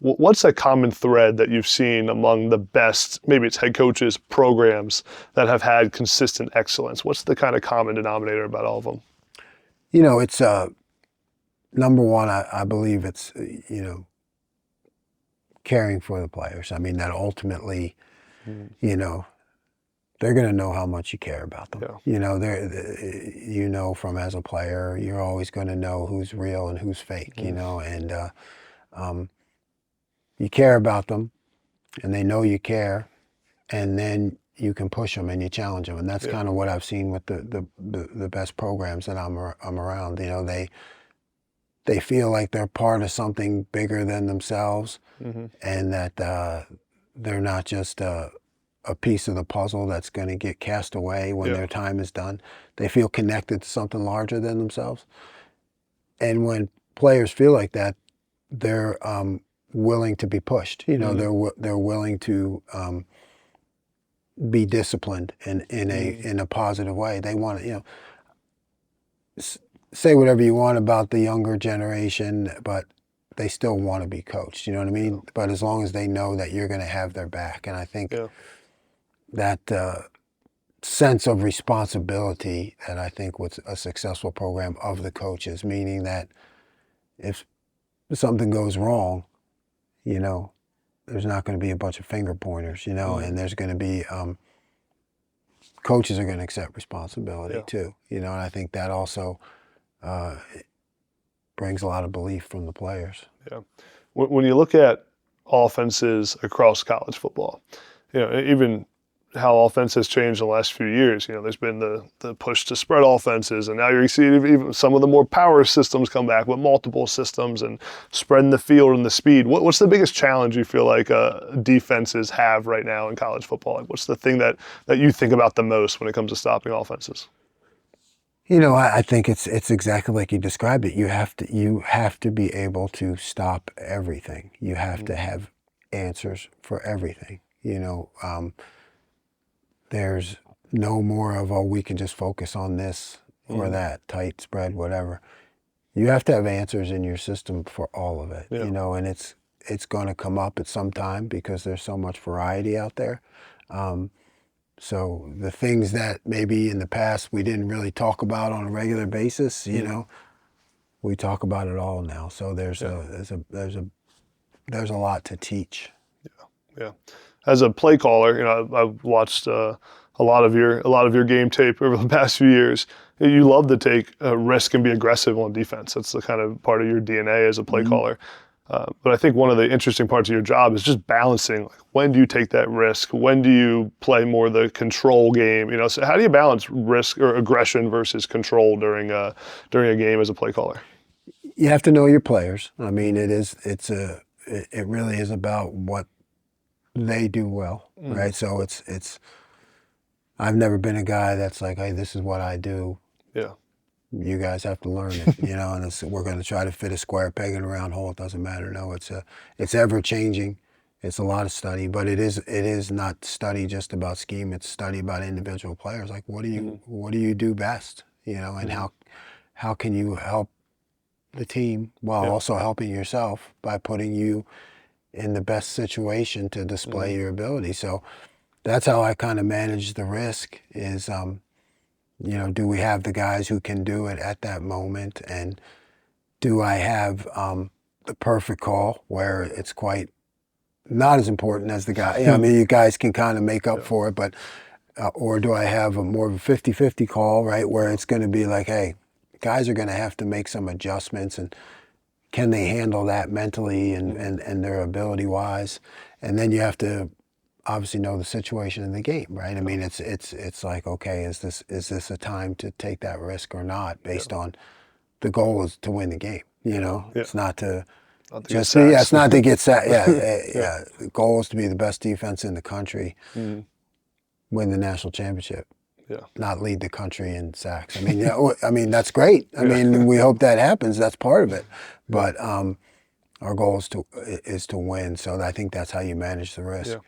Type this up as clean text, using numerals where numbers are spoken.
What's a common thread that you've seen among the best, maybe it's head coaches, programs that have had consistent excellence? What's the kind of common denominator about all of them? It's number one, I believe it's, caring for the players. I mean, that ultimately, you know, they're going to know how much you care about them. Yeah. From as a player, you're always going to know who's real and who's fake, and you care about them and they know you care, and then you can push them and you challenge them. And that's kind of what I've seen with the best programs that I'm around. They feel like they're part of something bigger than themselves, and that they're not just a piece of the puzzle that's going to get cast away when their time is done. They feel connected to something larger than themselves. And when players feel like that, they're willing to be pushed. They're willing to be disciplined in a positive way. They want to, say whatever you want about the younger generation, but they still want to be coached. You know what I mean? But as long as they know that you're going to have their back, and I think that sense of responsibility that I think with a successful program of the coaches, meaning that if something goes wrong, there's not going to be a bunch of finger pointers, and there's going to be coaches are going to accept responsibility too, and I think that also brings a lot of belief from the players. Yeah. When you look at offenses across college football, even how offense has changed in the last few years. There's been the push to spread offenses, and now you're seeing even some of the more power systems come back with multiple systems and spreading the field and the speed. What's the biggest challenge you feel like defenses have right now in college football? Like, what's the thing that you think about the most when it comes to stopping offenses? I think it's exactly like you described it. You have to be able to stop everything. You have to have answers for everything. There's no more of, we can just focus on this or that, tight spread, whatever. You have to have answers in your system for all of it, and it's going to come up at some time because there's so much variety out there. So the things that maybe in the past we didn't really talk about on a regular basis, we talk about it all now. So there's a lot to teach. Yeah. As a play caller, I've watched a lot of your game tape over the past few years. You love to take a risk and be aggressive on defense. That's the kind of part of your DNA as a play caller. But I think one of the interesting parts of your job is just balancing. Like, when do you take that risk? When do you play more the control game? So how do you balance risk or aggression versus control during a game as a play caller? You have to know your players. I mean, it really is about what they do well, right? So it's. I've never been a guy that's like, hey, this is what I do. Yeah. You guys have to learn it, and we're going to try to fit a square peg in a round hole. It doesn't matter. No, it's ever changing. It's a lot of study, but it is not study just about scheme. It's study about individual players. Like, what do you do best? And how can you help the team while also helping yourself by putting you in the best situation to display your ability. So that's how I kind of manage the risk is, do we have the guys who can do it at that moment? And do I have the perfect call where it's quite not as important as the guy? I mean, you guys can kind of make up for it, but or do I have more of a 50-50 call, right, where it's going to be like, hey, guys are going to have to make some adjustments, and can they handle that mentally and their ability-wise? And then you have to obviously know the situation in the game, right? I mean, it's like, okay, is this a time to take that risk or not? Based on the goal is to win the game. It's not to just be. Yeah, it's not to get sacked. Yeah. The goal is to be the best defense in the country, win the national championship. Yeah. Not lead the country in sacks. I mean, that's great. I mean, we hope that happens. That's part of it. But our goal is to win. So I think that's how you manage the risk. Yeah.